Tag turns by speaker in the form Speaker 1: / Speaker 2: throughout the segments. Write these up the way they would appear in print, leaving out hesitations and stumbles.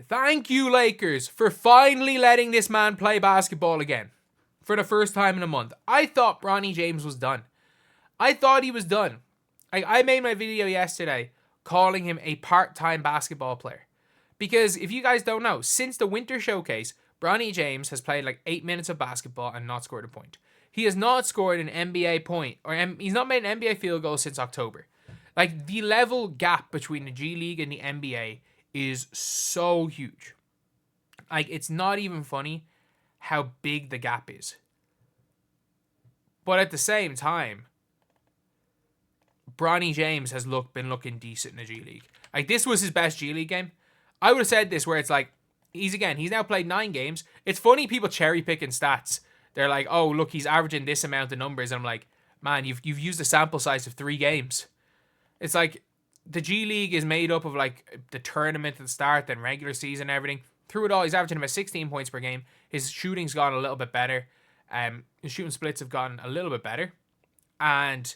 Speaker 1: Thank you, Lakers, for finally letting this man play basketball again. For the first time in a month. I thought Bronny James was done. I thought he was done. I made my video yesterday calling him a part-time basketball player. Because if you guys don't know, since the Winter Showcase, Bronny James has played like 8 minutes of basketball and not scored a point. He has not scored an NBA point, or he's not made an NBA field goal since October. Like, the level gap between the G League and the NBA is so huge. Like, it's not even funny how big the gap is. But at the same time, Bronny James has been looking decent in the G League. Like, this was his best G League game. I would have said this where it's like, he's now played 9 games. It's funny people cherry picking stats. They're like, oh, look, he's averaging this amount of numbers. And I'm like, man, you've used a sample size of 3 games. It's like, the G League is made up of like the tournament at the start, then regular season and everything. Through it all, he's averaging about 16 points per game. His shooting's gone a little bit better. His shooting splits have gotten a little bit better. And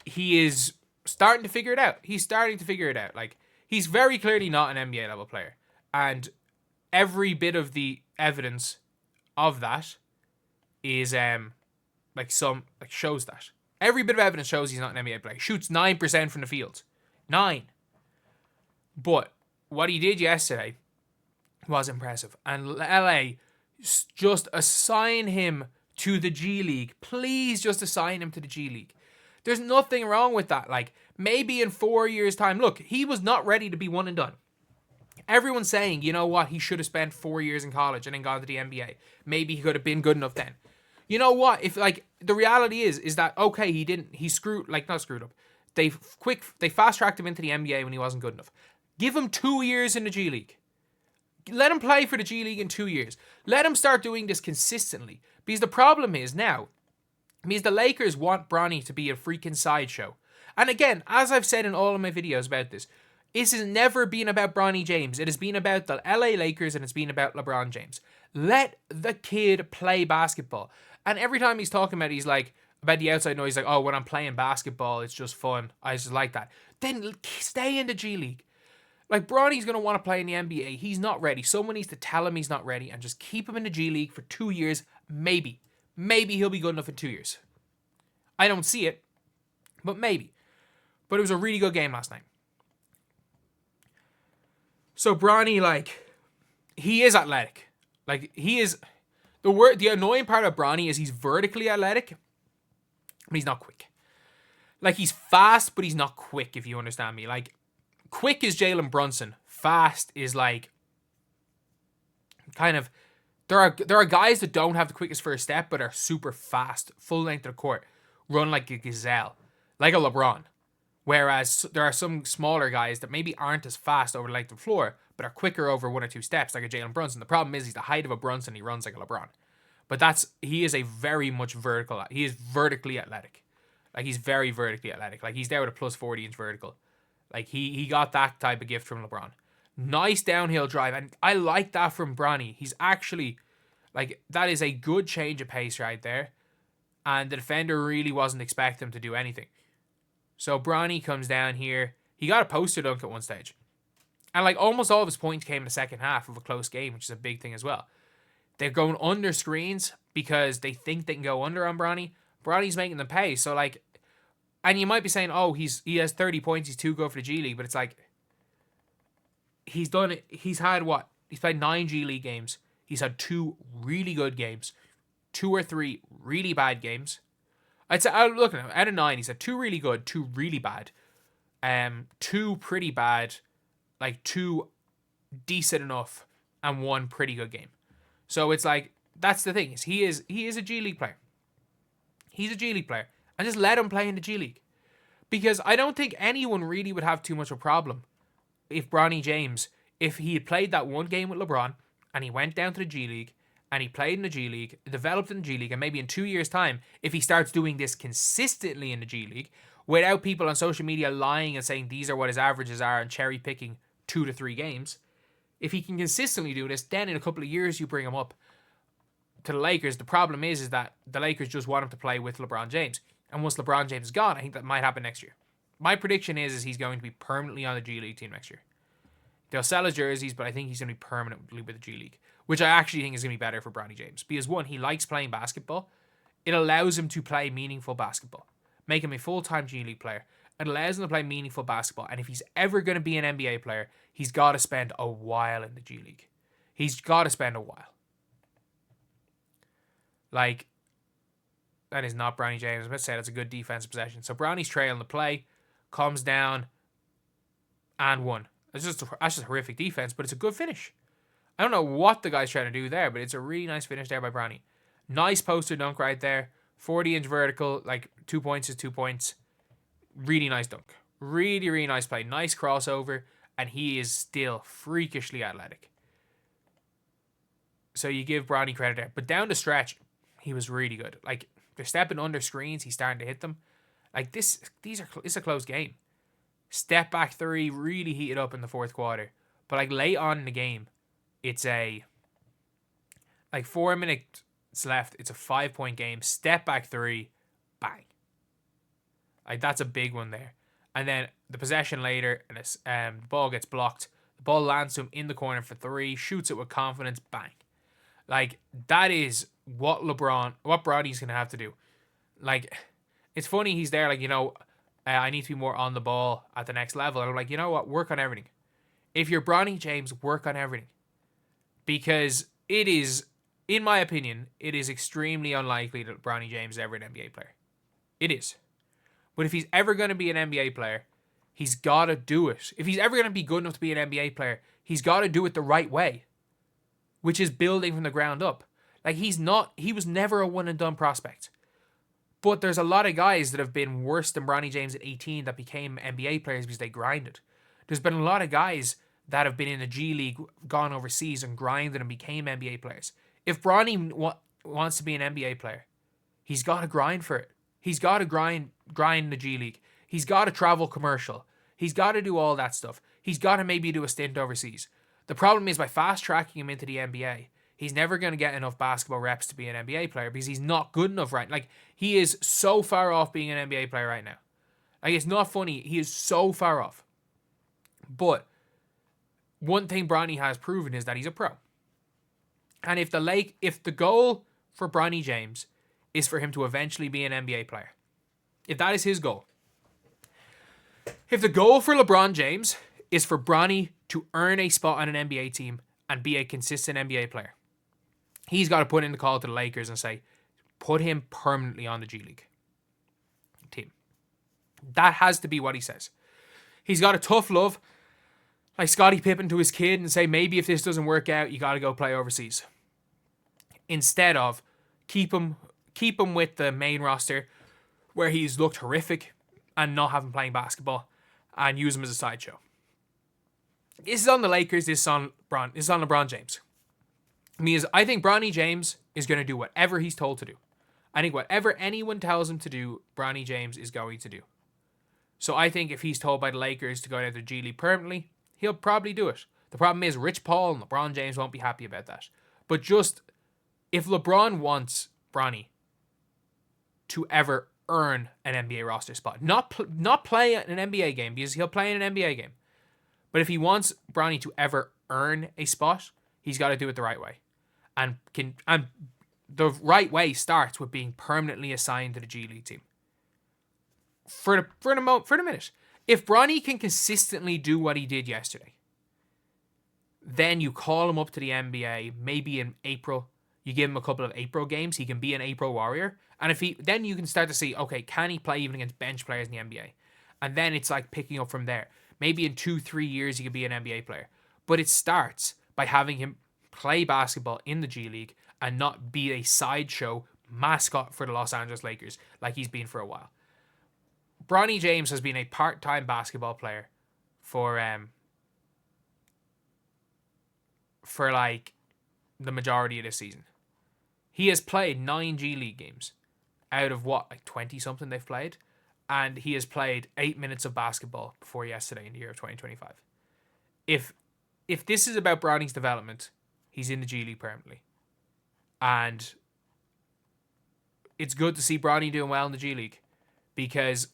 Speaker 1: he is starting to figure it out. He's starting to figure it out. Like, he's very clearly not an NBA level player. And every bit of the evidence of that is shows that. Every bit of evidence shows he's not an NBA player. Shoots 9% from the field. 9. But what he did yesterday was impressive. And LA, just assign him to the G League. Please just assign him to the G League. There's nothing wrong with that. Like, maybe in 4 years' time, look, he was not ready to be one and done. Everyone's saying, you know what, he should have spent 4 years in college and then gone to the NBA. Maybe he could have been good enough then. You know what? If, like, the reality is that, okay, not screwed up. They fast-tracked him into the NBA when he wasn't good enough. Give him 2 years in the G League. Let him play for the G League in 2 years. Let him start doing this consistently. Because the problem is now, means the Lakers want Bronny to be a freaking sideshow. And again, as I've said in all of my videos about this has never been about Bronny James. It has been about the LA Lakers and it's been about LeBron James. Let the kid play basketball. And every time he's talking about it, he's like, about the outside noise, like, oh, when I'm playing basketball, it's just fun. I just like that. Then stay in the G League. Like, Bronny's going to want to play in the NBA. He's not ready. Someone needs to tell him he's not ready and just keep him in the G League for 2 years. Maybe. Maybe he'll be good enough in 2 years. I don't see it, but maybe. But it was a really good game last night. So Bronny, like, he is athletic. Like, he is... The annoying part of Bronny is he's vertically athletic, but he's not quick. Like, he's fast, but he's not quick, if you understand me. Like, quick is Jalen Brunson. Fast is, like, kind of... There are guys that don't have the quickest first step, but are super fast, full length of the court. Run like a gazelle. Like a LeBron. Whereas there are some smaller guys that maybe aren't as fast over the length of the floor, but are quicker over 1 or 2 steps, like a Jalen Brunson. The problem is he's the height of a Brunson, he runs like a LeBron. But he is a very much vertical, he is vertically athletic. Like, he's very vertically athletic. Like, he's there with a plus 40-inch vertical. Like, he got that type of gift from LeBron. Nice downhill drive, and I like that from Bronny. He's actually, like, that is a good change of pace right there. And the defender really wasn't expecting him to do anything. So Bronny comes down here. He got a poster dunk at one stage. And like almost all of his points came in the second half of a close game, which is a big thing as well. They're going under screens because they think they can go under on Bronny. Bronny's making them pay. So like, and you might be saying, oh, he has 30 points. He's too good for the G League. But it's like, he's done it. He's had what? He's played 9 G League games. He's had 2 really good games. 2 or 3 really bad games. I'd say, look at him, out of 9, he's had 2 really good, 2 really bad, 2 pretty bad, like 2 decent enough, and 1 pretty good game. So it's like, that's the thing, is he is a G League player. He's a G League player. And just let him play in the G League. Because I don't think anyone really would have too much of a problem if Bronny James, if he had played that 1 game with LeBron, and he went down to the G League, and he played in the G League, developed in the G League, and maybe in 2 years' time, if he starts doing this consistently in the G League, without people on social media lying and saying these are what his averages are and cherry picking 2 to 3 games, if he can consistently do this, then in a couple of years you bring him up to the Lakers. The problem is that the Lakers just want him to play with LeBron James. And once LeBron James is gone, I think that might happen next year. My prediction is he's going to be permanently on the G League team next year. They'll sell his jerseys, but I think he's going to be permanently with the G League, which I actually think is going to be better for Bronny James. Because one, he likes playing basketball. It allows him to play meaningful basketball, make him a full-time G League player. It allows him to play meaningful basketball. And if he's ever going to be an NBA player, he's got to spend a while in the G League. He's got to spend a while. Like, that is not Bronny James. I was about to say that's a good defensive possession. So Bronny's trailing the play, comes down, and won. That's just a horrific defense, but it's a good finish. I don't know what the guy's trying to do there, but it's a really nice finish there by Bronny. Nice poster dunk right there. 40-inch vertical, like 2 points is 2 points. Really nice dunk. Really, really nice play. Nice crossover, and he is still freakishly athletic. So you give Bronny credit there. But down the stretch, he was really good. Like, they're stepping under screens. He's starting to hit them. Like, it's a close game. Step back three, really heated up in the fourth quarter. But, like, late on in the game, it's 4 minutes left. It's a 5-point game. Step back three, bang. Like, that's a big one there. And then the possession later, and the ball gets blocked. The ball lands to him in the corner for three. Shoots it with confidence, bang. Like, that is what Bronny's going to have to do. Like, it's funny he's there, like, I need to be more on the ball at the next level. And I'm like, you know what? Work on everything. If you're Bronny James, work on everything. Because it is, in my opinion, it is extremely unlikely that Bronny James is ever an NBA player. It is. But if he's ever going to be an NBA player, he's got to do it. If he's ever going to be good enough to be an NBA player, he's got to do it the right way, which is building from the ground up. Like, he was never a one-and-done prospect. But there's a lot of guys that have been worse than Bronny James at 18 that became NBA players because they grinded. There's been a lot of guys that have been in the G League, gone overseas and grinded and became NBA players. If Bronny wants to be an NBA player, he's got to grind for it. He's got to grind the G League. He's got to travel commercial. He's got to do all that stuff. He's got to maybe do a stint overseas. The problem is by fast-tracking him into the NBA, he's never going to get enough basketball reps to be an NBA player because he's not good enough right. Like, he is so far off being an NBA player right now. Like, it's not funny. He is so far off. But one thing Bronny has proven is that he's a pro. And if the goal for Bronny James is for him to eventually be an NBA player, if that is his goal, if the goal for LeBron James is for Bronny to earn a spot on an NBA team and be a consistent NBA player, he's got to put in the call to the Lakers and say, put him permanently on the G League team. That has to be what he says. He's got a tough love, like Scottie Pippen to his kid, and say, maybe if this doesn't work out, you got to go play overseas. Instead of keep him with the main roster where he's looked horrific and not have him playing basketball and use him as a sideshow. This is on the Lakers. This is on LeBron James. Because I think Bronny James is going to do whatever he's told to do. I think whatever anyone tells him to do, Bronny James is going to do. So I think if he's told by the Lakers to go down to the G League permanently, he'll probably do it. The problem is Rich Paul and LeBron James won't be happy about that. But just, if LeBron wants Bronny to ever earn an NBA roster spot, not play an NBA game, because he'll play in an NBA game. But if he wants Bronny to ever earn a spot, he's got to do it the right way. And the right way starts with being permanently assigned to the G League team. For the minute. If Bronny can consistently do what he did yesterday, then you call him up to the NBA, maybe in April. You give him a couple of April games. He can be an April Warrior. And then you can start to see, okay, can he play even against bench players in the NBA? And then it's like picking up from there. Maybe in 2-3 years, he could be an NBA player. But it starts by having him play basketball in the G League and not be a sideshow mascot for the Los Angeles Lakers like he's been for a while. Bronny James has been a part-time basketball player for like the majority of this season. He has played 9 G League games out of like 20-something they've played. And he has played 8 minutes of basketball before yesterday in the year of 2025. If this is about Bronny's development, he's in the G League permanently. And it's good to see Bronny doing well in the G League, because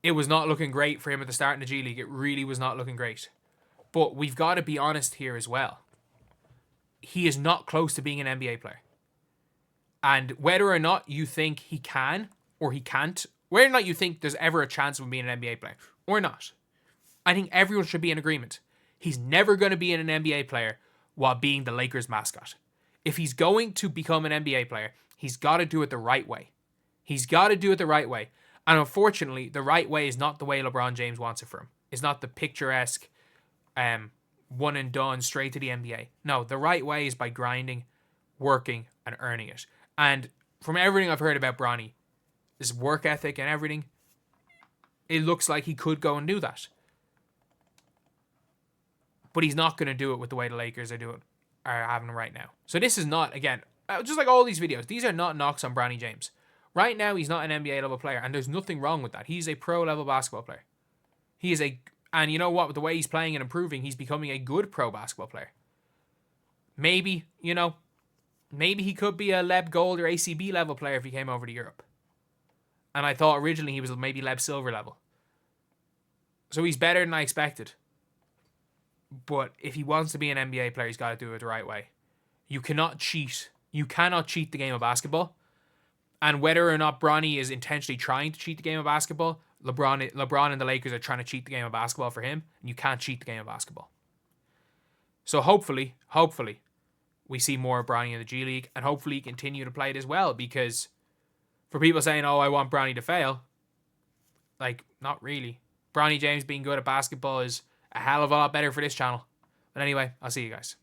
Speaker 1: it was not looking great for him at the start in the G League. It really was not looking great. But we've got to be honest here as well. He is not close to being an NBA player. And whether or not you think he can or he can't, whether or not you think there's ever a chance of him being an NBA player or not, I think everyone should be in agreement. He's never going to be an NBA player while being the Lakers mascot. If he's going to become an NBA player, he's got to do it the right way. He's got to do it the right way. And unfortunately, the right way is not the way LeBron James wants it for him. It's not the picturesque, one and done, straight to the NBA. No, the right way is by grinding, working, and earning it. And from everything I've heard about Bronny, his work ethic and everything, it looks like he could go and do that. But he's not going to do it with the way the Lakers are having him right now. So this is not, again, just like all these videos, these are not knocks on Bronny James. Right now, he's not an NBA level player, and there's nothing wrong with that. He's a pro level basketball player. And you know what? With the way he's playing and improving, he's becoming a good pro basketball player. Maybe he could be a Leb Gold or ACB level player if he came over to Europe. And I thought originally he was maybe Leb Silver level. So he's better than I expected. But if he wants to be an NBA player, he's got to do it the right way. You cannot cheat. You cannot cheat the game of basketball. And whether or not Bronny is intentionally trying to cheat the game of basketball, LeBron and the Lakers are trying to cheat the game of basketball for him. And you can't cheat the game of basketball. So hopefully, we see more of Bronny in the G League. And hopefully he continue to play it as well. Because for people saying, oh, I want Bronny to fail. Like, not really. Bronny James being good at basketball is a hell of a lot better for this channel. But anyway, I'll see you guys.